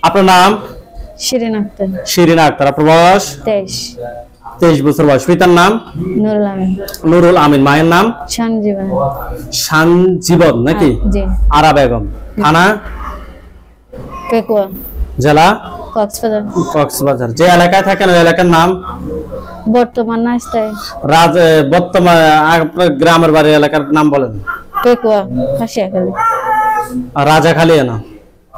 আপনার নাম? শিরিন আক্তার। শিরিন আক্তার। আপনার বয়স? 23 বছর বয়স। পিতার নাম? নুরুল আমিন। নুরুল আমিন। মায়ের নাম? শানজীবন। শানজীবন নাকি? জি। আরা বেগম। থানা? পেকুয়া। জেলা? কক্সবাজার। কক্সবাজার। যে এলাকায় থাকেন ওই এলাকার নাম? বর্তমান নাস্তায়। বর্তমান আপনার গ্রামের বাড়ি এলাকার নাম বলেন। পেকুয়া হাসিয়াখালী। রাজাখালী না?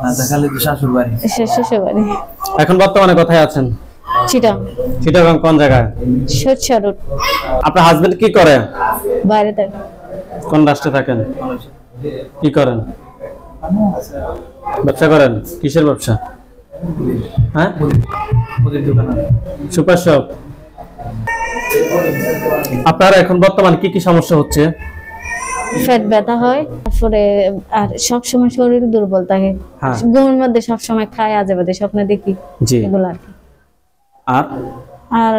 রাজাখালী তো শ্বশুর বাড়ি। শ্বশুর বাড়ি। এখন বর্তমানে কোথায় আছেন? চিটাং। চিটাগাং কোন জায়গায়? সরষা রোড। আপনার হাজবেন্ড কি করে? বাইরে থাকে। কোন রাষ্ট্রে থাকেন? কি করেন? ব্যবসা করেন? কিসের ব্যবসা? হ্যাঁ, সুপার শপ। আপনার এখন বর্তমানে কি কি সমস্যা হচ্ছে? পেট ব্যথা হয়, তারপরে আর সব সময় শরীর দুর্বল থাকে। ঘুমের মধ্যে সব সময় খায়, আজে বাজে স্বপ্ন দেখি, এগুলো আর কি। আর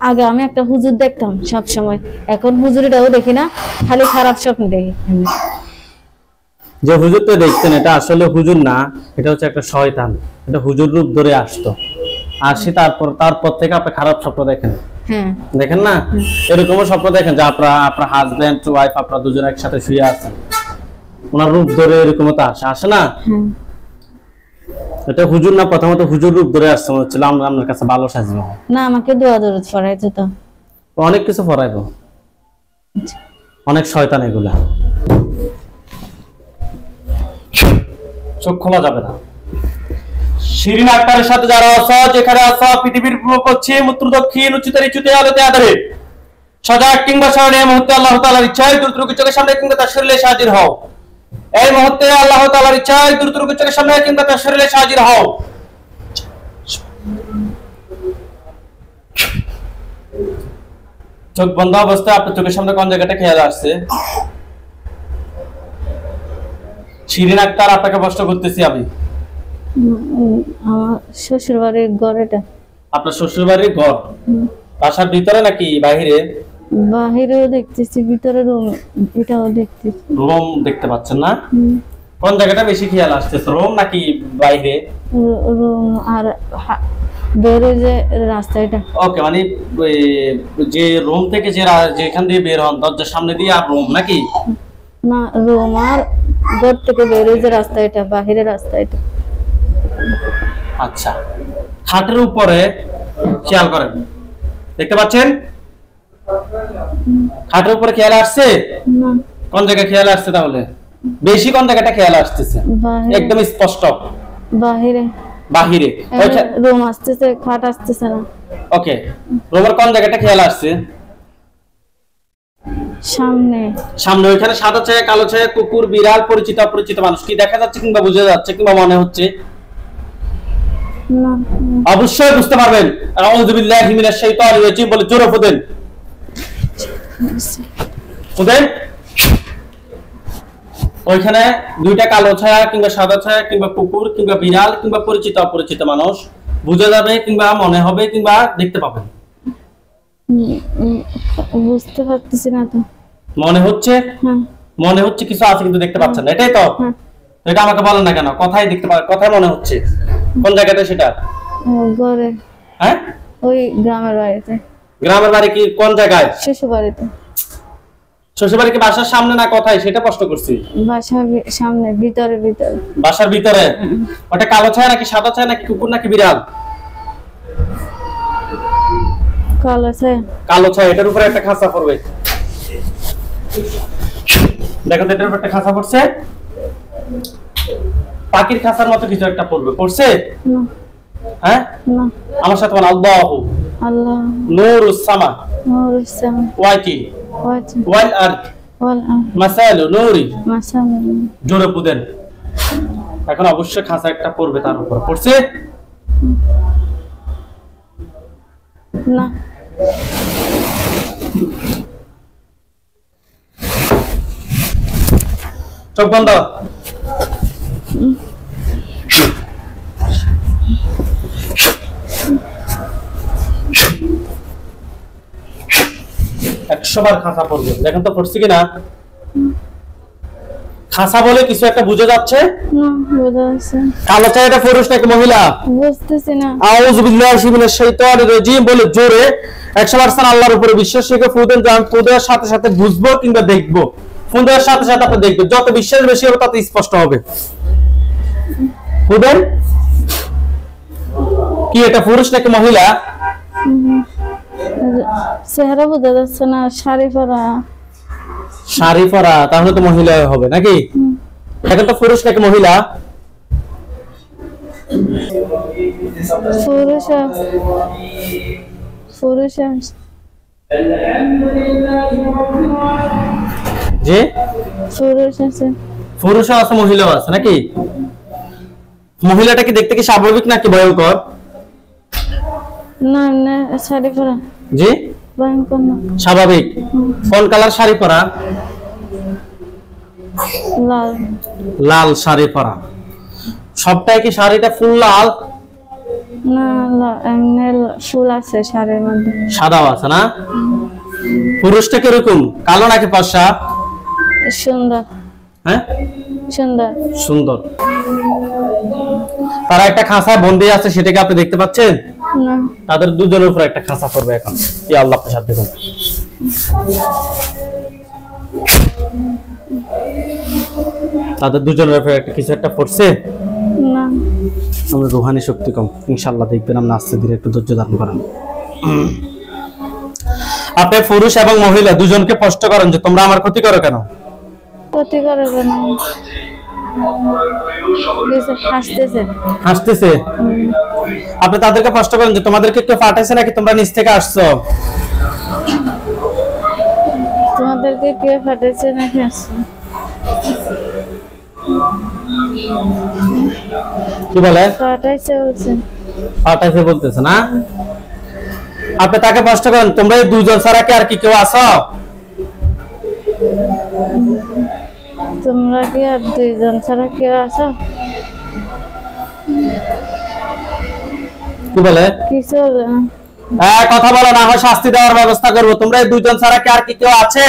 আগে আমি একটা হুজুর দেখতাম সব সময়, এখন হুজুরিটাও দেখি না, খালি খারাপ স্বপ্ন দেখি। যে হুজুরটা দেখতেন এটা আসলে হুজুর না, এটা হচ্ছে একটা শয়তান। এটা হুজুর রূপ ধরে আসতো, আসি তারপর থেকে আপনি খারাপ স্বপ্ন দেখেন। দেখেন না, এরকমও স্বপ্ন দেখেন যে আপনার হাজবেন্ড ওয়াইফ আপনারা দুজন একসাথে শুয়ে আছেন, ওনার রূপ ধরে এরকম তো আসে না? এটা হুজুর না, প্রথমত হুজুর রূপ ধরে আসছে মনে হচ্ছিল আপনার কাছে ভালো সাজবে না। আমাকে দোয়া দরুদ পড়াইতো তো, অনেক কিছু পড়াইবো, অনেক শয়তান এগুলা। চোখ খোলা যাবে না। শিরিন আক্তারের সাথে যারা আছো, যেখানে আছো, পৃথিবীর পূর্ব পশ্চিম উত্তর দক্ষিণ উচ্চতে নিচুতে আলোতে আধারে সজাগ কিংবা স্মরণে এই মুহূর্তে আল্লাহ তাআলার ইচ্ছায় দ্রুতগতির চোখের সামনে কিংবা তার শরীরে হাজির হও। এই মুহূর্তে আল্লাহ তাআলার ইচ্ছায় দ্রুতগতির চোখের সামনে কিংবা তার শরীরে হাজির হও। চোখ বন্ধ অবস্থায় আপনার চোখের সামনে কোন জায়গাটা খেয়াল আসছে? শিরিন আক্তার, আপনাকে প্রশ্ন করতেছি আমি। আমার শ্বশুর বাড়ির ঘর এটা। আপনার শ্বশুর বাড়ির ঘর বাসার ভিতরে নাকি বাহিরে? বাহিরেও দেখতেছি, ভিতরে রুম, এটাও দেখতেছি। রুম দেখতে পাচ্ছেন না? কোন জায়গাটা বেশি খেয়াল আসতেছে, রুম নাকি বাইরে? রুম আর বের যে রাস্তা এটা। ওকে, মানে যে রুম থেকে যেখান দিয়ে বের হন দরজার সামনে দিয়ে আর রুম নাকি? না, রুম আর ঘর থেকে বের যে রাস্তা এটা, বাহিরের রাস্তা এটা। আচ্ছা, খাটের উপরে খেয়াল করেন, দেখতে পাচ্ছেন? খাটের উপরে খেয়াল আসছে? না। কোন জায়গায় খেয়াল আসছে তাহলে? বেশি কোন জায়গাটা খেয়াল আসতেছে? একদম স্পষ্ট বাহিরে। বাহিরে রুম আসতেছে, খাট আসতেছে না। ওকে, রুমের কোন জায়গাটা খেয়াল আসছে? সামনে। সামনে ওইখানে সাদা ছায়া, কালো ছায়া, কুকুর, বিড়াল, পরিচিত অপরিচিত মানুষ কি দেখা যাচ্ছে কিংবা বোঝা যাচ্ছে কিংবা মনে হচ্ছে? না। অবশ্যই বুঝতে পারবেন। আউযু বিল্লাহি মিনাশ শাইতানির রাজিম বলে জোরে ফুদেন। ফুদেন। ওইখানে দুইটা কালো ছায়া কিংবা সাদা ছায়া কিংবা কুকুর কিংবা বিড়াল কিংবা পরিচিত অপরিচিত মানুষ বোঝা যাবে কিংবা মনে হবে কিংবা দেখতে পাবেন। বুঝতে পারতেছি না তো। মনে হচ্ছে? মনে হচ্ছে কিছু আছে কিন্তু দেখতে পাচ্ছেন না, এটাই তো? এটা আমাকে বলেন না কেন, কথাই দেখতে পাচ্ছেন, কথাই মনে হচ্ছে। কোন জায়গাতে সেটা? ঘরে। হ্যাঁ, ওই গ্রামের বাড়িতে। গ্রামের বাড়ি কি কোন জায়গায়? শ্বশুর বাড়িতে। শ্বশুর বাড়ি কি বাসার সামনে না কোথায় সেটা প্রশ্ন করছি? বাসার সামনে, ভিতরে। ভিতরে। বাসার ভিতরে। ওটা কালো ছায়া নাকি সাদা ছায়া নাকি কুকুর নাকি বিড়াল? কালো ছায়া। কালো ছায়া। এটার উপরে একটা খাঁচা পড়বে, দেখো এটার উপরে একটা খাঁচা পড়ছে, পাখির খাঁচার মতো কিছু একটা পড়বে, পড়ছে? হ্যাঁ, আমার সাথে বল আল্লাহু আল্লাহ নূরুস সামা ওয়াইতি ওয়াল আরদ মাসালু নূরি। জোরে বুদেন। এখন অবশ্যই খাঁচা একটা পড়বে, তার উপর পড়ছে না? চোখ বন্ধ। একশো বার খাঁচা পড়বে, দেখেন তো পড়ছে কিনা। খাসা বলে কিছু একটা বুঝে যাচ্ছে না বোঝা যাচ্ছে না। কালো চা এটা পুরুষ নাকি মহিলা? বুঝতেছি না। আউযু বিল্লাহি মিনাশ শাইতানির রাজিম বলে জোরে 100% আল্লাহর উপরে বিশ্বাস রেখে ফু দেন। যখন ফু দেওয়ার সাথে সাথে বুঝবো কিংবা দেখবো, ফু দেওয়ার সাথে সাথে আপনি দেখবেন। যত বিশ্বাস বেশি হবে তত স্পষ্ট হবে। ফু দেন। কি এটা পুরুষ নাকি মহিলা? চেহারা বোঝা যাচ্ছে না। শাড়ি পরা। শাড়ি পরা, তাহলে তো মহিলা হবে নাকি? এখন তো পুরুষ নাকি মহিলা? পুরুষ। পুরুষ। যে পুরুষ আছে। পুরুষও আছে মহিলাও আছে নাকি? মহিলাটা কি দেখতে কি স্বাভাবিক নাকি ভয়ঙ্কর? না না শাড়ি পরা। জি ভয়ঙ্কর না। স্বাভাবিক। কোন কালার শাড়ি পরা? লাল। লাল শাড়ি পরা। সবটাই কি শাড়িটা ফুল লাল? না এমনি ফুল আছে শাড়ির মধ্যে। সাদাও আছে না? পুরুষটা কিরকম, কালো নাকি ফর্সা? সুন্দর। হ্যাঁ সুন্দর। সুন্দর। তারা একটা খাঁচায় বন্দি আছে, সেটাকে আপনি দেখতে পাচ্ছেন? না। তাদের দুজনের উপর একটা খাঁচা পড়বে এখন। কি আল্লাহ প্রসাদ দেখুন। তাদের দুজনের উপর একটা কিছু একটা পড়ছে না। আমরা রুহানি শক্তি কম, ইনশাআল্লাহ দেখবেন। আমরা আস্তে ধীরে একটু ধৈর্য ধারণ করেন। আপনি পুরুষ এবং মহিলা দুজনকে প্রশ্ন করেন যে তোমরা আমার ক্ষতি করো কেন? ক্ষতি করে কেন? হাসতেছে। হাসতেছে। আপনি তাদেরকে প্রশ্ন করেন যে তোমাদেরকে কেউ পাঠাইছে নাকি তোমরা নিচ থেকে আসছো? তোমাদেরকে কে পাঠাইছে নাকি আসছো? কি বলে? পাঠাইছে বলছে। পাঠাইছে বলতেছে না? আপনি তাকে প্রশ্ন করেন তোমরা এই দুজন ছাড়া কি আর কি কেউ আছো? তোমরা কি আর দুইজন ছাড়া কেউ আছো? কি বলে? কিছু বলে না। কথা বলো, না হয় শাস্তি দেওয়ার ব্যবস্থা করবো। তোমরা এই দুজন ছাড়া কি আর কি কেউ আছে?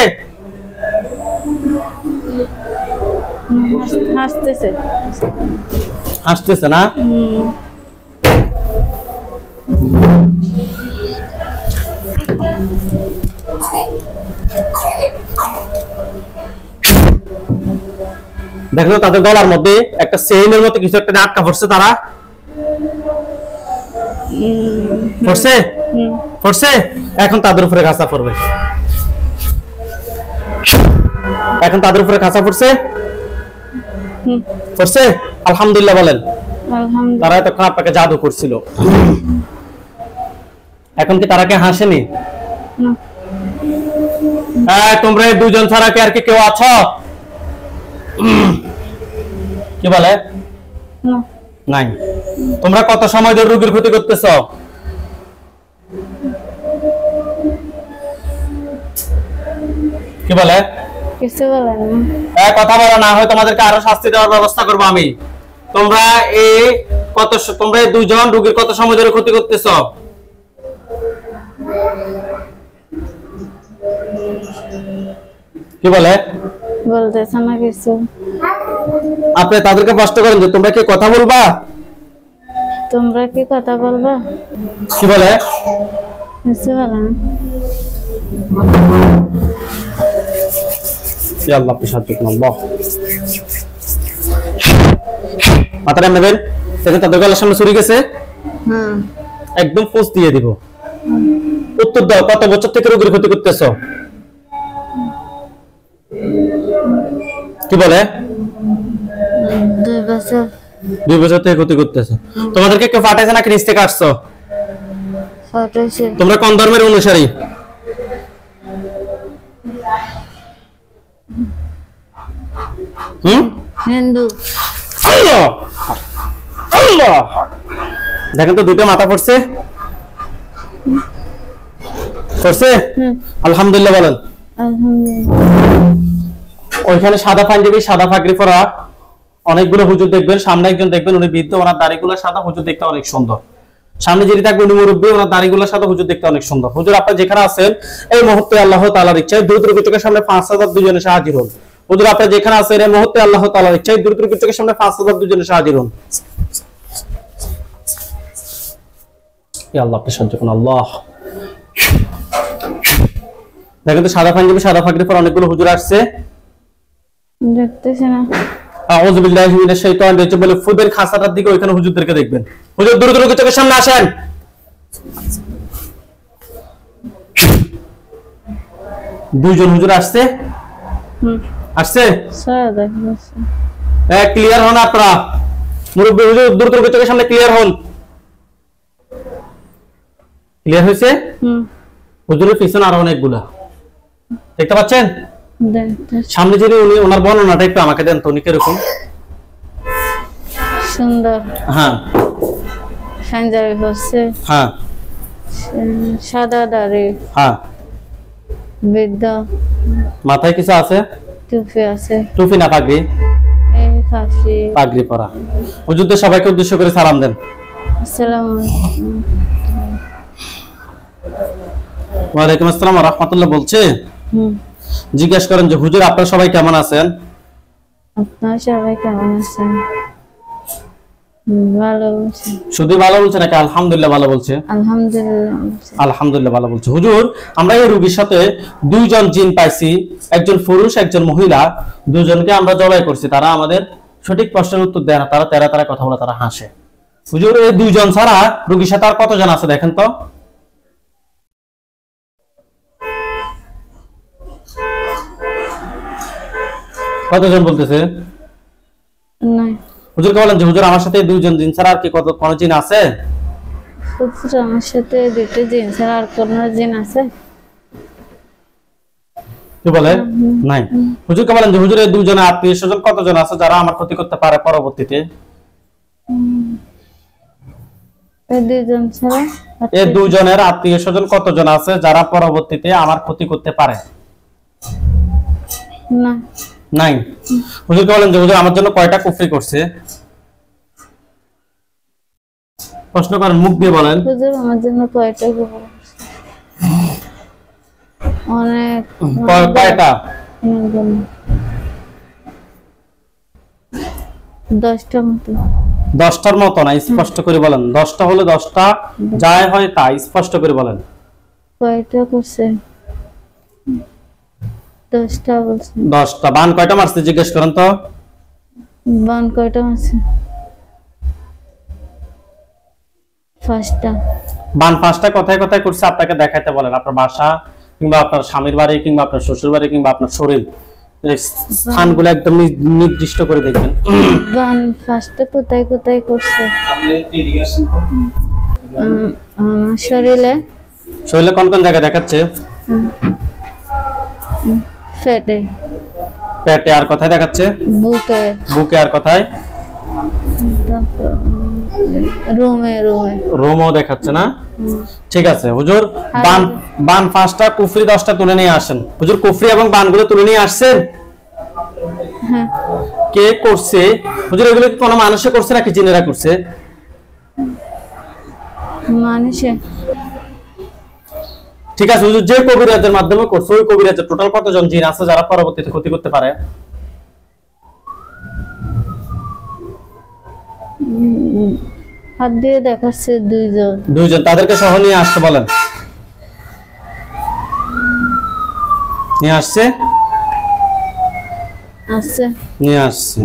হাসতেছে। হাসতেছে না? দেখো তাদের গলার মধ্যে একটা চেইনের মতো কিছু একটা আটকা পড়ছে। তারা পড়ছে পড়ছে এখন তাদের উপরে ঘাসা পড়বে। এখন তাদের উপরে ঘাসা পড়ছে পড়ছে। আলহামদুলিল্লাহ বলেন। তারা এতক্ষণ আপনাকে জাদু করছিল, এখন কি তারা কে হাসেনি? তোমরা এই দুজন ছাড়া কি আর কি কেউ আছো? কি বলে? নাই। তোমরা কত সময় ধরে রোগীর ক্ষতি করতেছ? কি বলে? কিছু বলে না। কথা বলো, না হয় তোমাদেরকে আরো শাস্তি দেওয়ার ব্যবস্থা করবো আমি। তোমরা এই দুজন রোগীর কত সময় ধরে ক্ষতি করতেছ? কি বলে? বলতেছে না কিছু। আপনি তাদেরকে প্রশ্ন করেন যে তোমরা কি কথা বলবা? তোমরা কি কথা বলবা? কি বলে? কিছু বলে না। আল্লাহ সাহায্য করুন। আল্লাহ মাথাটা নেবেন। দেখেন তাদের গলার সামনে ছুরি গেছে, একদম পোস্ট দিয়ে দিব। উত্তর দাও, কত বছর থেকে রোগীর ক্ষতি করতেছ? কি বলে? 2 বছর। 2 বছর থেকে ক্ষতি করতেছে। তোমাদেরকে কেউ পাঠাইছে নাকি নিচ থেকে আসছো? পাঠাইছে। তোমরা কোন ধর্মের অনুসারী? হিন্দু। আল্লাহ আল্লাহ। দেখেন তো দুটো মাথা পড়ছে পড়ছে। আলহামদুলিল্লাহ বলেন। ওইখানে সাদা পাঞ্জাবি সাদা পাগড়ি পরা অনেকগুলো হুজুর দেখবেন। সামনে একজন দেখবেন উনি বৃদ্ধ, ওনার দাড়িগুলো সাদা, হুজুর দেখতে অনেক সুন্দর। সামনে যিনি থাকবেন উনি মুরব্বী, ওনার দাড়িগুলো সাদা, হুজুর দেখতে অনেক সুন্দর। হুজুর আপনারা যেখানে আছেন এই মুহূর্তে আল্লাহ তাআলার ইচ্ছায় দ্রুত রোগীর সামনে 5000 দুজনে হাজির হন। হুজুর আপনি যেখানে আছেন এই মুহূর্তে আল্লাহ তাআলার ইচ্ছায় দ্রুত চোখের সামনে 5,000 দুজনে হাজির হন। ইয়া আল্লাহ আপনি সহ্য করুন আল্লাহ। দেখেন তো সাদা পাঞ্জাবি পর অনেকগুলো হুজুর আসছে, দেখতেছ না? আউযু বিল্লাহি মিনাশ শাইতানির রাজিম বলে ফুদের খাসাটার দিকে ওইখানে হুজুরদেরকে দেখবেন। হুজুর দ্রুত চোখের সামনে আসেন। দুইজন হুজুর আসছে, আসছে সাদা ক্লিয়ার হন আপনারা। মুরব্বী হুজুর দ্রুত চোখের সামনে ক্লিয়ার হন। ক্লিয়ার হয়েছে? হুজুরের পিছনে আরো অনেকগুলা দেখতে পাচ্ছেন? সামনে যিনি উনি ওনার বর্ণনাটা একটু আমাকে দেন তো, উনি কিরকম? সুন্দর। হ্যাঁ পাঞ্জাবি পরছে, হ্যাঁ সাদা দাড়ি, হ্যাঁ বৃদ্ধ, মাথায় কিছু আছে? টুপি আছে। টুপি না পাগড়ি? এই ফাঁসি। পাগড়ি পরা। হুজুরদের সবাইকে উদ্দেশ্য করে সালাম দেন। আসসালামু আলাইকুম। ওয়ালাইকুম আসসালাম ওয়া রাহমাতুল্লাহ বলছে। জিজ্ঞেস করেন যে হুজুর আপনারা সবাই কেমন আছেন? আপনারা সবাই কেমন আছেন? ভালো বলছে। শুধু ভালো বলছে নাকি আলহামদুলিল্লাহ ভালো বলছে? আলহামদুলিল্লাহ বলছে। আলহামদুলিল্লাহ ভালো বলছে। হুজুর আমরা এই রোগীর সাথে দুইজন জিন পাইছি, একজন পুরুষ একজন মহিলা, দুজনকে আমরা জবাই করছি। তারা আমাদের সঠিক প্রশ্নের উত্তর দেয় না, তারা তেরা কথা বলে, তারা হাসে। হুজুর এই দুইজন ছাড়া রোগীর সাথে আর কতজন আছে দেখেন তো? কতজন বলতেছে? নাই। হুজুরকে বলেন যে হুজুর আমার সাথে দুইজন জিন ছাড়া আর কি কোন জিন আছে? হুজুর আমার সাথে দুটো জিন ছাড়া আর কোন জিন আছে? কি বলে? নাই। হুজুরকে বলেন যে হুজুর এই দুইজনের আত্মীয় স্বজন কতজন আছে যারা আমার ক্ষতি করতে পারে পরবর্তীতে? এই দুইজন ছাড়া এই দুইজনের আত্মীয় স্বজন কতজন আছে যারা পরবর্তীতে আমার ক্ষতি করতে পারে? না। নাই। হুজুরকে বলেন যে হুজুর আমার জন্য কয়টা কুফরি করছে? প্রশ্ন করেন, মুখ দিয়ে বলেন। হুজুর আমার জন্য কয়টা কুফরি করছে? অনেক। কয়টা? 10টা মতো। 10টার মতো না, স্পষ্ট করে বলেন। 10টা হলে 10টা, যাই হয় তাই স্পষ্ট করে বলেন। কয়টা করছে? 10টা বলছে। 10টা। বান কয়টা মারছে জিজ্ঞেস করেন তো? বান কয়টা মারছে? 5টা। বান 5টা কোথায় কোথায় করছে আপনাকে দেখাইতে বলেন। আপনার বাসা কিংবা আপনার স্বামীর বাড়ি কিংবা আপনার শ্বশুর বাড়ি কিংবা আপনার শরীর, স্থানগুলো একদম নির্দিষ্ট করে দেখবেন। বান 5টা কোথায় কোথায় করছে? আমার শরীরে। শরীরে কোন কোন জায়গায় দেখাচ্ছে? পেটে। পেটে। আর কোথায় দেখাচ্ছে? বুকে। বুকে। আর কোথায়? রুমে। রোমও দেখাচ্ছে না? ঠিক আছে হুজুর, বান 5টা, কুফরি 10টা তুলে নিয়ে আসেন। হুজুর কুফরি এবং বানগুলো তুলে নিয়ে আসছেন? হ্যাঁ। কে করছে? হুজুর এগুলো কি কোনো মানুষে করছে নাকি জিনেরা করছে? মানুষে। ঠিক আছে হুজুর, যে কবিরাজের মাধ্যমে করছে ওই কবিরাজের টোটাল কতজন জিন আছে যারা পরবর্তীতে ক্ষতি করতে পারে? হাত দিয়ে দেখাচ্ছে দুইজন। তাদেরকে সহ নিয়ে আসতে বলেন। নিয়ে আসছে? আছে। নিয়ে আসছে।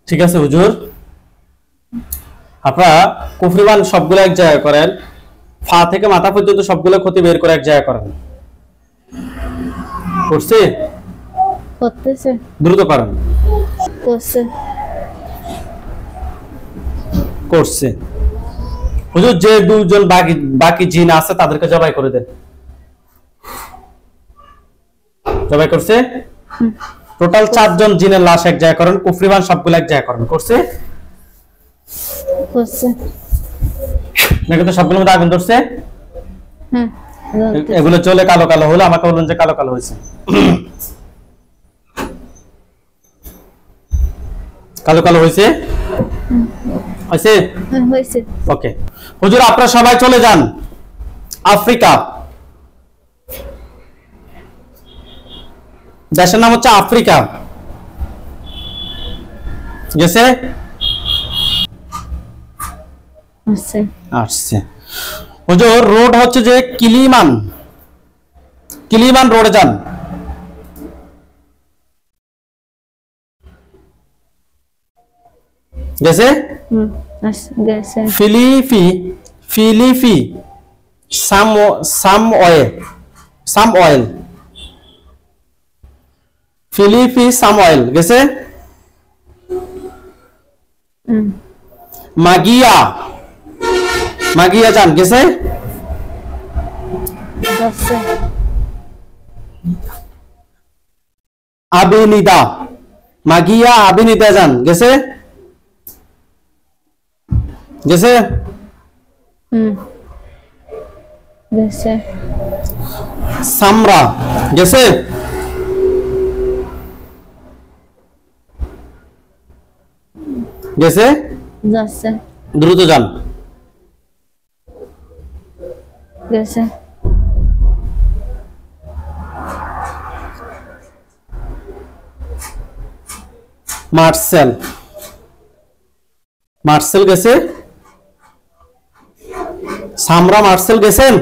ঠিক আছে হুজুর, আপনারা কুফরিবান সবগুলো এক জায়গায় করেন, পা থেকে মাথা পর্যন্ত সবগুলো ক্ষতি বের করে এক জায়গায় করেন। করছে? করতেছে। দ্রুত করেন। করছে। করছে। হুজুর যে দুজন বাকি জিন আছে তাদেরকে জবাই করে দেন। জবাই করছে? টোটাল 4 জন জিনের লাশ এক জায়গায় করেন, কুফরিবান সবগুলো এক জায়গায় করেন। করছে? করছে। নাকি তো সবগুলোর মধ্যে আগুন ধরছে? হ্যাঁ। এগুলো চলে কালো কালো হলো, আমাকে বলুন যে কালো কালো হয়েছে। কালো কালো হয়েছে? হয়েছে? হয়েছে। ওকে হুজুর আপনারা সবাই চলে যান। আফ্রিকা, দেশের নাম হচ্ছে আফ্রিকা। গেছে? আসছে আসছে। হুজুর রোড হচ্ছে যে কিলিমান, কিলিমান রোডে যান। গেছে? গেছে। ফিলিপি, ফিলিপি সাম অয়েল, ফিলিপি সাম অয়েল। গেছে? মাগিয়া, মাগিয়া যান। গেছে? যাচ্ছে। আবিনিদা, মাগিয়া আবিনিদা যান। গেছে? গেছে? গেছে। সামরা। গেছে? গেছে? যাচ্ছে। দ্রুত যান। গেছে। মার্সেল, মার্সেল গেছে? সামরা মার্সেল গেছেন?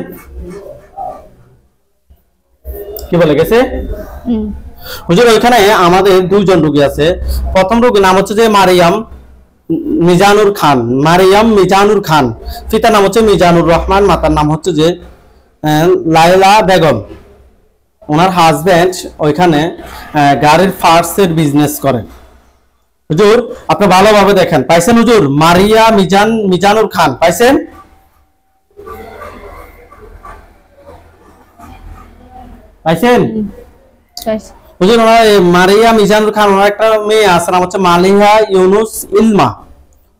কি বলে গেছে? হুজুর ওইখানে আমাদের দুইজন রোগী আছে। প্রথম রোগীর নাম হচ্ছে যে মারিয়াম মিজানুর খান, মারিয়াম মিজানুর খান। পিতার নাম হচ্ছে মিজানুর রহমান, মাতার নাম হচ্ছে যে লায়লা বেগম। ওনার হাজবেন্ড ওইখানে গাড়ির পার্টসের বিজনেস করে। হুজুর আপনি ভালোভাবে দেখেন, পাইছেন হুজুর? মারিয়া মিজানুর খান পাইছেন? পাইছেন? হুজুর ওনার মারিয়া মিজানুর খান, ওনার একটা মেয়ে আছে, নাম হচ্ছে মালিহা ইউনুস ইলমা।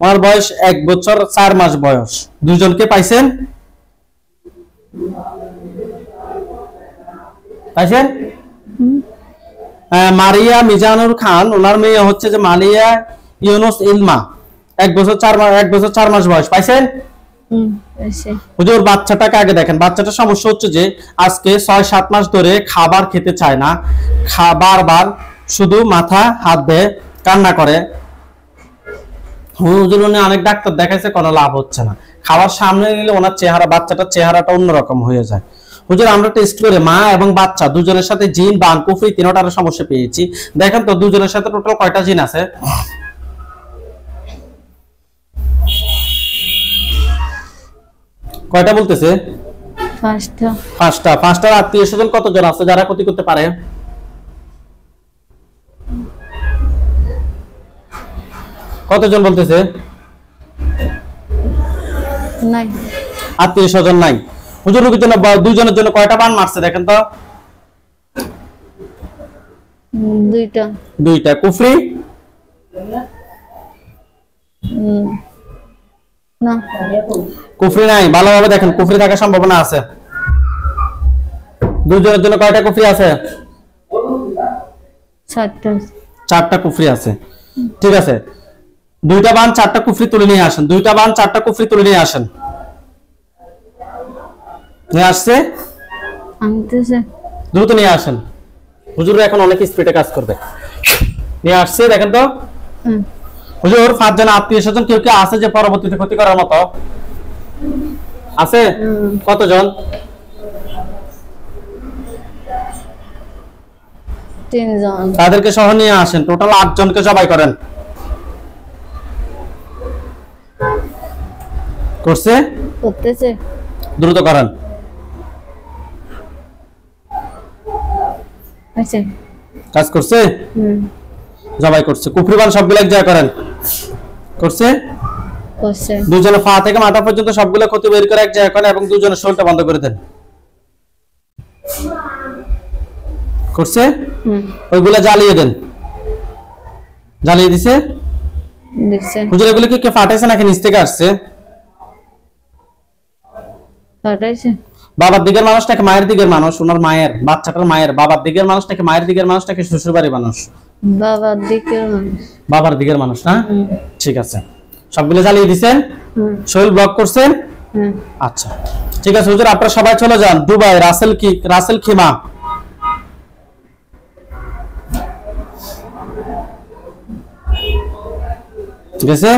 ওনার বয়স 1 বছর 4 মাস বয়স। দুজনকে পাইছেন? পাইছেন? মারিয়া মিজানুর খান, ওনার মেয়ে হচ্ছে যে মালিয়া ইউনুস ইলমা, 1 বছর 4 মাস বয়স। পাইছেন? হুজুর বাচ্চাটাকে আগে দেখেন। বাচ্চাটার সমস্যা হচ্ছে যে আজকে 6-7 মাস ধরে খাবার খেতে চায় না, বারবার শুধু মাথা হাত দেয়, কান্না করে। হুজুর উনি অনেক ডাক্তার দেখাইছে, কোনো লাভ হচ্ছে না। খাবার সামনে নিলে ওনার চেহারা, বাচ্চাটার চেহারাটা অন্যরকম হয়ে যায়। হুজুর আমরা টেস্ট করে মা এবং বাচ্চা দুজনের সাথে জিন বান কুফরি তিনটার সমস্যা পেয়েছি। দেখেন তো দুজনের সাথে টোটাল কয়টা জিন আছে? কয়টা বলতেছে? 5টা। 5টা। 5টার আত্মীয় স্বজন কতজন আছে যারা ক্ষতি করতে পারে? কতজন বলতেছে? নাই। আত্মীয় স্বজন নাই। হুজুর রোগীর জন্য দুইজনের জন্য কয়টা বান মারছে দেখেন তো? 2টা। 2টা। কুফরি? না। কুফরি নাই। ভালোভাবে দেখেন, কুফরি থাকার সম্ভাবনা আছে। দুইজনের জন্য কয়টা কুফরি আছে? 4টা। 4টা কুফরি আছে। ঠিক আছে, 2টা বান 4টা কুফরি তুলে নিয়ে আসেন। 2টা বান 4টা কুফরি তুলে নিয়ে আসেন। নিয়ে আসছে? আনতেছে। দ্রুত নিয়ে আসেন। হুজুর এখন অনেক স্পিডে কাজ করবে। নিয়ে আসছে দেখেন তো। হুজুর 5 জন আত্মীয় স্বজন কেউ কেউ আছে যে পরবর্তীতে ক্ষতি করার মতো আছে? কতজন? 3 জন। তাদেরকে সহ নিয়ে আসেন। টোটাল 8 জনকে জবাই করেন। করছে? করতেছে। দ্রুত করেন। আচ্ছা। কাজ করছে? জবাই করছে। কুফরিবান সবগুলো এক জায়গায় করেন। করছে? করছে। দুজনে পা থেকে মাথা পর্যন্ত সবগুলো ক্ষতি বের করে এক জায়গায় করেন এবং দুজনের শরীরটা বন্ধ করে দেন। করছে? ওইগুলা জ্বালিয়ে দেন। জ্বালিয়ে দিছে? দিছে। হুজুর এগুলো কি কে ফাটাইছে নাকি নিচ থেকে আসছে? ফাটাইছে। বাবার দিকের মানুষ নাকি মায়ের দিকের মানুষ? ওনার মায়ের, বাচ্চাটার মায়ের বাবার দিকের মানুষ নাকি মায়ের দিকের মানুষ নাকি শ্বশুর বাড়ির মানুষ? বাবার দিকের মানুষ। বাবার দিকের মানুষ না? ঠিক আছে। সবগুলো জ্বালিয়ে দিছেন? শরীর ব্লক করছেন? আচ্ছা ঠিক আছে হুজুর, আপনারা সবাই চলে যান দুবাই রাসেল খিমা। গেছে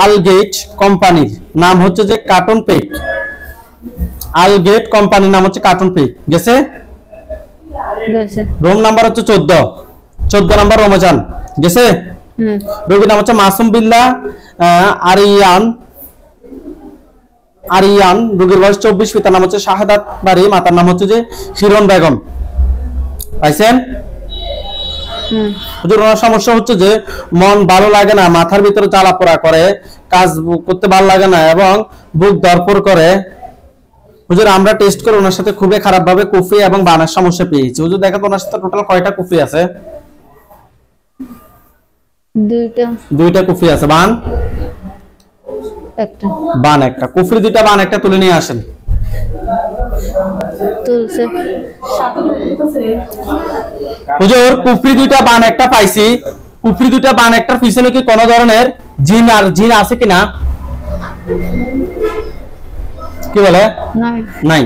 আলগেট কোম্পানির নাম হচ্ছে যে কার্টন পেক। আলগেট কোম্পানির নাম হচ্ছে কার্টন পেক। গেছে রুম নাম্বার হচ্ছে 14 নাম্বার রুমে যান। গেছে রোগীর নাম হচ্ছে মাসুম বিল্লাহ আরিয়ান, রোগীর বয়স 24, পিতার নাম হচ্ছে শাহাদাত বাড়ি, মাতার নাম হচ্ছে যে হিরণ বেগম। পাইছেন হুজুর? ওনার সমস্যা হচ্ছে যে মন ভালো লাগে না, মাথার ভিতরে জ্বালাপোড়া করে, কাজ করতে ভালো লাগে না এবং বুক দরপর করে। হুজুর আমরা টেস্ট করে ওনার সাথে খুবই খারাপ ভাবে কুফরি এবং বানের সমস্যা পেয়েছি। হুজুর দেখেন ওনার সাথে টোটাল কয়টা কুফরি আছে? দুইটা কুফরি আছে। বান একটা, বান একটা। কুফরি দুইটা, বান একটা তুলে নিয়ে আসেন। হুজুর কুফরি দুইটা, বান একটা পাইছি। কুফরি দুইটা, বান একটার পিছনে কি কোন ধরনের জিন আছে কিনা? কি বলে? নাই।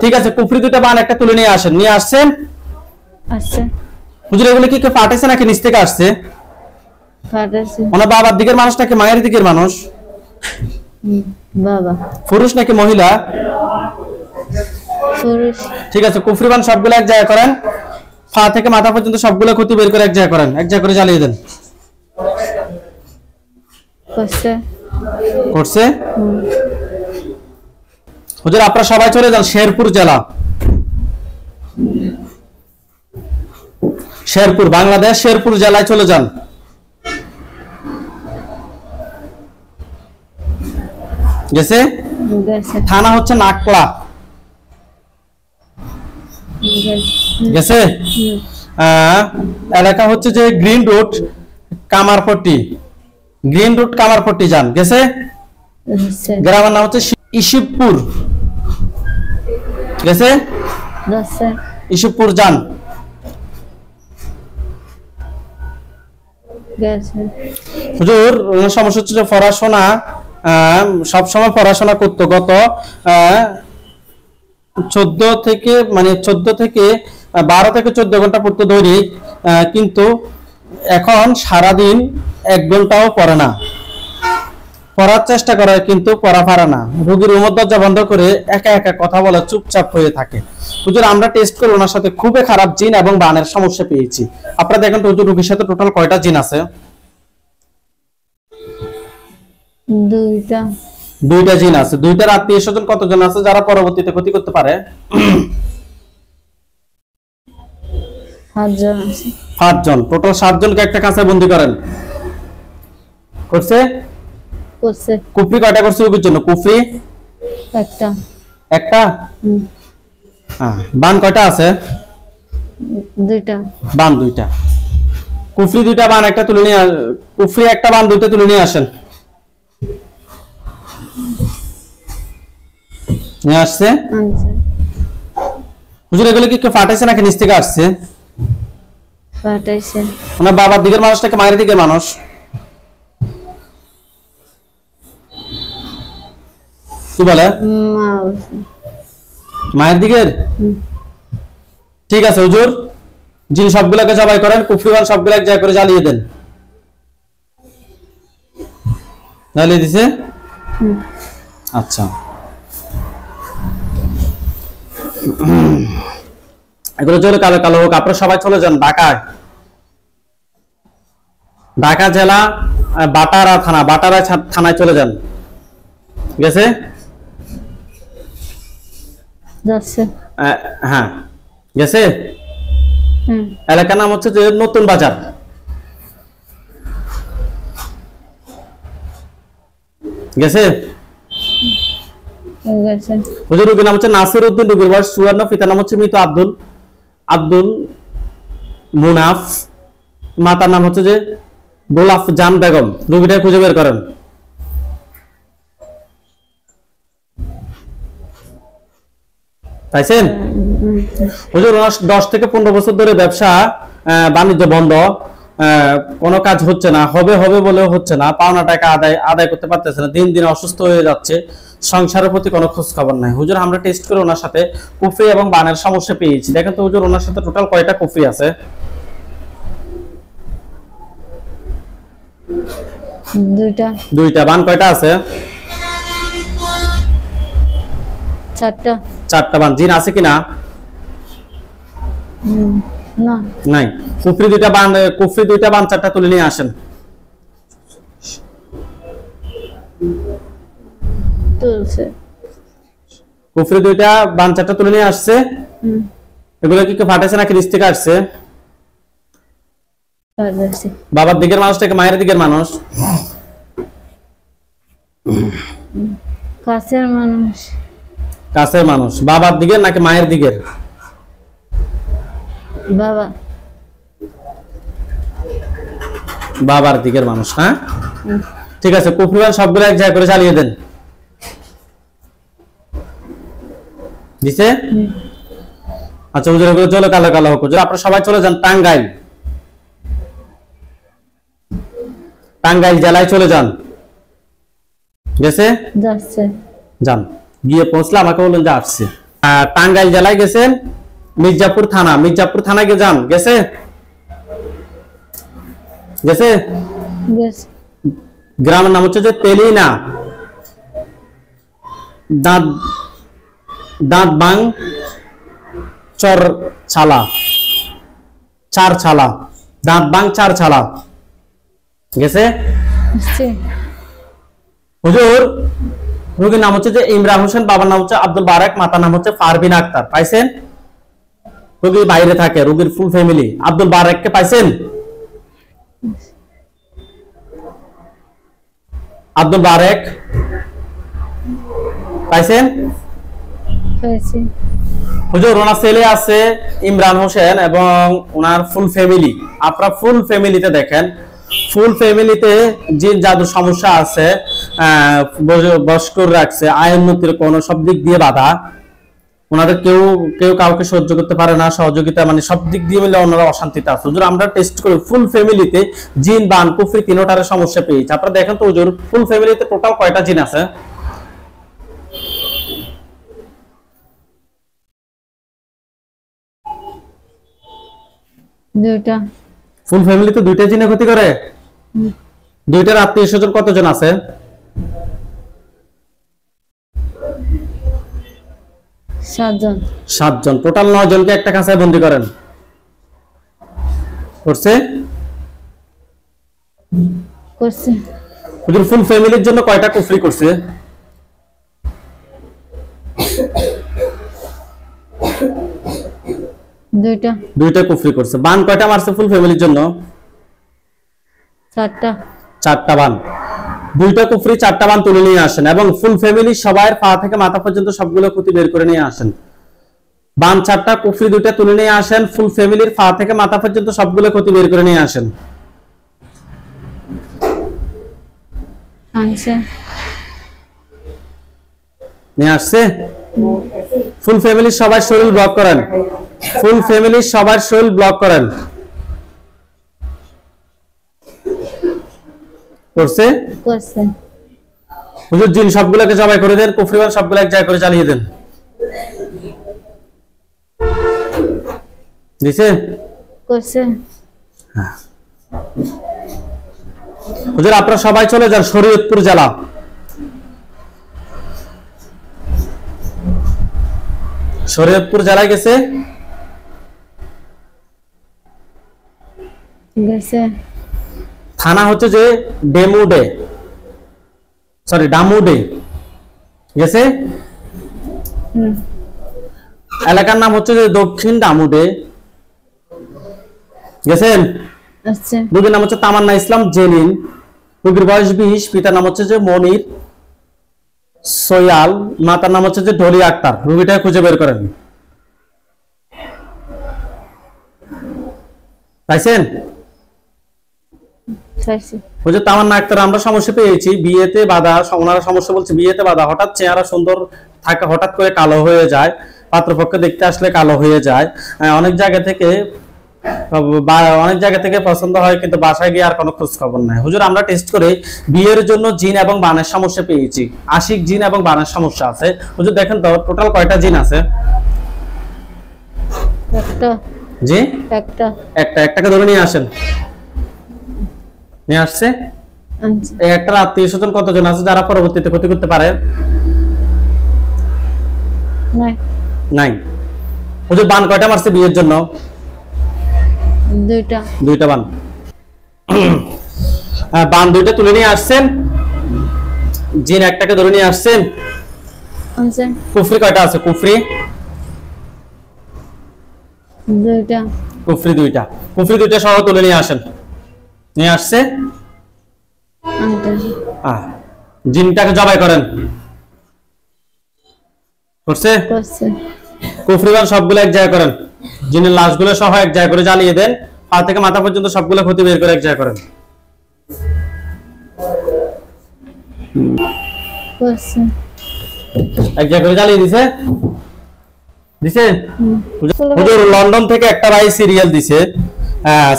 ঠিক আছে, কুফরি দুইটা, বান একটা তুলে নিয়ে আসেন। নিয়ে আসছেন? হুজুর এগুলো কি ফাটেছে নাকি নিচ থেকে আসছে? ওনার বাবার দিকের মানুষ নাকি মায়ের দিকের মানুষ? বাবা। পুরুষ নাকি মহিলা? পুরুষ। ঠিক আছে, কুফরি বান সবগুলো এক জায়গায় করেন, পা থেকে মাথা পর্যন্ত সবগুলো ক্ষতি বের করে এক জায়গায় করেন, এক জায়গা করে জ্বালিয়ে দেন। করছে? হুজুর আপনারা সবাই চলে যান শেরপুর জেলা, শেরপুর, বাংলাদেশ শেরপুর জেলায় চলে যান। গেছে? থানা হচ্ছে নাকলা। গেছে? এলাকা হচ্ছে যে green road Kamarpatti, green road Kamarpatti যান। গেছে? গ্রামের নাম হচ্ছে ইসিবপুর। গেছে? ইসিবপুর যান। হুজুর সমস্যা হচ্ছে যে পড়াশোনা সবসময় পড়াশোনা করতো, গত 12 থেকে 14 ঘন্টা পড়তো দৈনিক, কিন্তু এখন সারাদিন 1 ঘন্টাও পড়ে না। পড়ার চেষ্টা করে কিন্তু পড়া পারে না। রোগীর রুমের দরজা বন্ধ করে একা একা কথা বলে চুপচাপ হয়ে থাকে। হুজুর আমরা টেস্ট করে ওনার সাথে খুবই খারাপ জিন এবং বানের সমস্যা পেয়েছি। আপনারা দেখেন তো হুজুর রোগীর সাথে টোটাল কয়টা জিন আছে? দুইটা জিন আছে। দুইটার আত্মীয় স্বজন কতজন আছে যারা পরবর্তীতে ক্ষতি করতে পারে? 5 জন। টোটাল 7 জনকে একটা কাঁচায় বন্দী করেন। করছে? কুফরি কয়টা করছে রোগীর জন্য? কুফরি একটা। বান কয়টা আছে? দুইটা। বান দুইটা। কুফরি দুইটা, বান একটা তুলে নিয়ে, কুফরি একটা, বান দুইটা তুলে নিয়ে আসেন। নিয়ে আসছে? হুজুর এগুলো কি ফাটাইছে নাকি নিচ থেকে আসছে? ফাটাইছে। ওনার বাবার দিকের মানুষ নাকি মায়ের দিকের মানুষ? কি বলে? মায়ের দিকের। ঠিক আছে হুজুর, জিন সবগুলোকে জবাই করেন, কুফরিবান সবগুলো এক জায়গায় করে জ্বালিয়ে দেন। জ্বালিয়ে দিছে? আচ্ছা, এগুলো চলে কালো কালো হোক। আপনারা সবাই চলে যান ঢাকায়, ঢাকা জেলা বাটারা থানা, বাটারা থানায় চলে যান। গেছে? হ্যাঁ গেছে। এলাকার নাম হচ্ছে যে নতুন বাজার। গেছে? হুজুর রোগীর নাম হচ্ছে নাসির উদ্দিন, রোগীর বয়স 54, পিতার নাম হচ্ছে মৃত আব্দুল মুনাফ, মাতার নাম হচ্ছে যে গোলাপ জান বেগম। রোগীটা খুঁজে বের করেন। পাইছেন? হুজুর 10 থেকে 15 বছর ধরে ব্যবসা বাণিজ্য বন্ধ, কোনো কাজ হচ্ছে না, হবে হবে বলেও হচ্ছে না, পাওনা টাকা আদায় করতে পারতেছে না, দিন দিন অসুস্থ হয়ে যাচ্ছে, সংসারের প্রতি কোনো খোঁজ খবর নাই। হুজুর আমরা টেস্ট করে ওনার সাথে কুফরি এবং বানের সমস্যা পেয়েছি। দেখেন তো হুজুর ওনার সাথে টোটাল কয়টা কুফরি আছে? দুইটা। বান কয়টা আছে? চারটা বান। জিন আছে কিনা? না, নাই। কুফরি দুইটা বান চারটা তুলে নিয়ে আসেন। কুফরি দুইটা বান চারটা তুলে নিয়ে আসছে। এগুলো কি ফাটাইছে নাকি নিচ থেকে আসছে? বাবার দিকের মানুষ থেকে মায়ের দিকের মানুষ? কাছের মানুষ। বাবার দিকের নাকি মায়ের দিকের? বাবার দিকের মানুষ। হ্যাঁ ঠিক আছে, কুফরি বান সবগুলো এক জায়গায় করে চালিয়ে দেন। দিছে? আচ্ছা হুজুর এগুলো চলে কালো কালো হোক। হুজুর আপনারা সবাই চলে যান টাঙ্গাইল জেলায় চলে যান। গেছে? যান। গিয়ে পৌঁছলে আমাকে বললেন যে আসছে। টাঙ্গাইল জেলায় গেছেন, মির্জাপুর থানায় গিয়ে যান। গেছে? গ্রামের নাম হচ্ছে যে তেলিনা, দাঁত বাং চর ছালা, দাঁত বাং চার ছালা। গেছে? হুজুর রোগীর নাম হচ্ছে যে ইমরান হোসেন, বাবার নাম হচ্ছে আব্দুল বারেক, মাতার নাম হচ্ছে পারভিন আক্তার। পাইছেন? রোগী বাইরে থাকে, রোগীর ফুল ফ্যামিলি। আব্দুল বারেককে পাইছেন? আব্দুল বারেক পাইছেন? হুজুর ওনার ছেলে আছে ইমরান হোসেন এবং ওনার ফুল ফ্যামিলি। আপনারা ফুল ফ্যামিলিতে দেখেন, ফুল ফ্যামিলিতে জিন জাদুর সমস্যা আছে, বশকর রাখছে, আয় উন্নতির কোন সব দিক দিয়ে বাধা। ওনাদের কেউ কাউকে সহ্য করতে পারে না, সহযোগিতা মানে সব দিক দিয়ে মিলে ওনারা অশান্তিতে আছে। হুজুর আমরা টেস্ট করি ফুল ফ্যামিলিতে জিন বান কুফরি তিনটার সমস্যা পেয়েছি। আপনারা দেখেন তো হুজুর ফুল ফ্যামিলিতে টোটাল কয়টা জিন আছে? দুইটা। ফুল ফ্যামিলিতে দুইটা জিনে ক্ষতি করে? দুইটার আত্মীয় স্বজন কতজন আছে? সাতজন। টোটাল 9 জনকে একটা খাঁচায় বন্দি করেন। করছে? হুজুর ফুল ফ্যামিলির জন্য কয়টা কুফরি করছে? দুইটা কুফরি করছে। বান কয়টা মারছে ফুল ফ্যামিলির জন্য? চারটা বান। দুইটা কুফরি 4টা বান তুলে নিয়ে আসেন এবং ফুল ফ্যামিলি সবার পা থেকে মাথা পর্যন্ত সবগুলো ক্ষতি বের করে নিয়ে আসেন। বান 4টা, কুফরি 2টা তুলে নিয়ে আসেন, ফুল ফ্যামিলির পা থেকে মাথা পর্যন্ত সবগুলো ক্ষতি বের করে নিয়ে আসেন। নিয়ে আসছে? ফুল ফ্যামিলি সবার শরীর ব্লক করেন। ফুল ফ্যামিলি সবার শরীর ব্লক করেন। করছে? হুজুর জিন সবগুলোকে জবাই করে দেন, কুফরিবান সবগুলো এক জায়গায় করে চালিয়ে দেন। দিছে? হুজুর আপনারা সবাই চলে যান শরীয়তপুর জেলা। শরীয়তপুর জেলায় গেছে? থানা হচ্ছে যে ডামুডে। গেছে? এলাকার নাম হচ্ছে যে দক্ষিণ ডামুডে। গেছেন? রোগীর নাম হচ্ছে তামান্না ইসলাম জেলিন, রোগীর বয়স 20, পিতার নাম হচ্ছে যে মনির সয়াল, মাতার নাম হচ্ছে যে ডলি আক্তার। রোগীটা খুঁজে বের করেন। পাইছেন? হুজুর তামান্না আক্তার আমরা সমস্যা পেয়েছি, বিয়েতে বাধা। ওনারা সমস্যা বলছে বিয়েতে বাধা, হঠাৎ চেহারা সুন্দর থাকে, হঠাৎ করে কালো হয়ে যায়, পাত্রপক্ষ দেখতে আসলে কালো হয়ে যায়, অনেক জায়গা থেকে অনেক জায়গা থেকে পছন্দ হয় কিন্তু বাসায় গিয়ে আর কোনো খোঁজ খবর নাই। হুজুর আমরা টেস্ট করে বিয়ের জন্য জিন এবং বানের সমস্যা পেয়েছি, আশিক জিন এবং বানের সমস্যা আছে। হুজুর দেখেন তো টোটাল কয়টা জিন আছে? একটা। জি একটা। একটাকে ধরে নিয়ে আসেন। নিয়ে আসছে। এই একটার আত্মীয় স্বজন কতজন আছে যারা পরবর্তীতে ক্ষতি করতে পারে? নাই। হুজুর বান কয়টা মারছে বিয়ের জন্য? দুইটা বান। বান দুইটা তুলে নিয়ে আসছেন, জিন একটাকে ধরে নিয়ে আসছেন। কুফরি কয়টা আছে? কুফরি দুইটা সহ তুলে নিয়ে আসেন। নিয়ে আসছে। জিনটাকে জবাই করেন। করছে? কুফরিবান সবগুলো এক জায়গায় করেন। জিনের লাশগুলো সহ এক জায়গায় করে জ্বালিয়ে দেন। পা থেকে মাথা পর্যন্ত সবগুলো ক্ষতি বের করে এক জায়গায় করেন। এক জায়গায় করে জ্বালিয়ে দিছে। হুজুর লন্ডন থেকে একটা ভাই সিরিয়াল দিছে,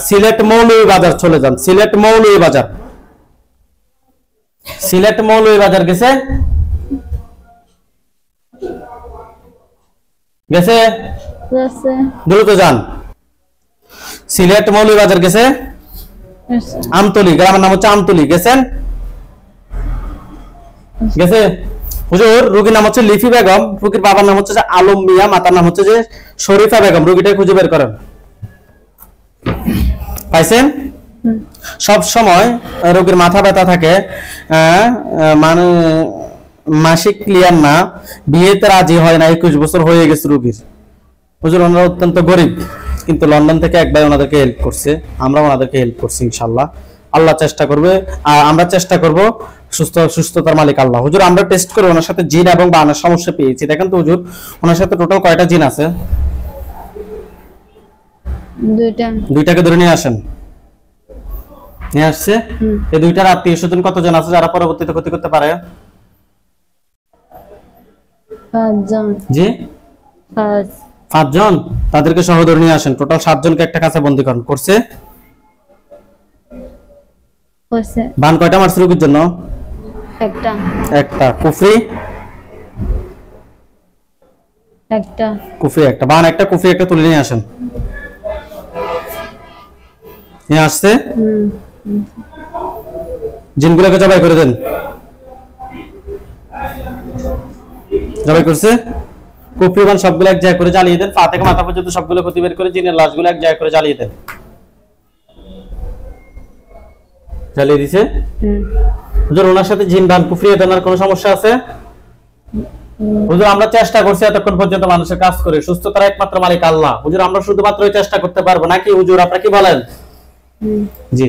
সিলেট মৌলভীবাজার চলে যান। সিলেট মৌলভীবাজার গেছে দ্রুত যান। সিলেট মৌলভীবাজার গেছে, আমতলি গ্রামের নাম হচ্ছে আমতলি, গেছেন? গেছে। হুজুর রোগীর নাম হচ্ছে লিফি বেগম, রোগীর বাবার নাম হচ্ছে আলম মিয়া, মাতার নাম হচ্ছে যে শরীফা বেগম। রোগীটাকে খুঁজে বের করেন। পাইছেন? সব সময় রোগীর মাথা ব্যথা থাকে, মানে মাসিক ক্লিয়ার না, বিয়েতে রাজি হয় না, 21 বছর হয়ে গেছে রোগীর। হুজুর ওনারা অত্যন্ত গরিব, কিন্তু লন্ডন থেকে এক ভাই ওনাদেরকে হেল্প করছে, আমরা ওনাদেরকে হেল্প করছি। ইনশাআল্লাহ আল্লাহ চেষ্টা করবে, আর আমরা চেষ্টা করব। সুস্থতার মালিক আল্লাহ। হুজুর আমরা টেস্ট করে ওনার সাথে জিন এবং বানের সমস্যা পেয়েছি। দেখেন তো হুজুর ওনার সাথে টোটাল কয়টা জিন আছে? দুইটাকে ধরে নিয়ে আসেন। নিয়ে আসছে। এই দুইটার আত্মীয় স্বজন কতজন আছে যারা পরবর্তীতে ক্ষতি করতে পারে? 5 জন। জি 5 জন। তাদেরকে সহ ধরে নিয়ে আসেন। টোটাল 7 জনকে একটা কাছে বন্দী করেন। করছে? বান কয়টা মারছে রোগীর জন্য? একটা। কুফরি একটা। বান একটা, কুফরি একটা তুলে নিয়ে আসেন। নিয়ে আসছে। জিনগুলোকে জবাই করে দেন। জবাই করছে। কুফরি বান সবগুলো এক জায়গায় করে জ্বালিয়ে দেন। পা থেকে মাথা পর্যন্ত সবগুলো ক্ষতি বের করে জিনের লাশগুলো এক জায়গায় করে জ্বালিয়ে দেন। জ্বালিয়ে দিছে। হুজুর ওনার সাথে জিন বান কুফরি এটার কোনো সমস্যা আছে? হুজুর আমরা চেষ্টা করছি এতক্ষণ পর্যন্ত মানুষের কাজ করে, সুস্থতার একমাত্র মালিক আল্লাহ। হুজুর আমরা শুধুমাত্র চেষ্টা করতে পারবো নাকি? হুজুর আপনারা কি বলেন? জি।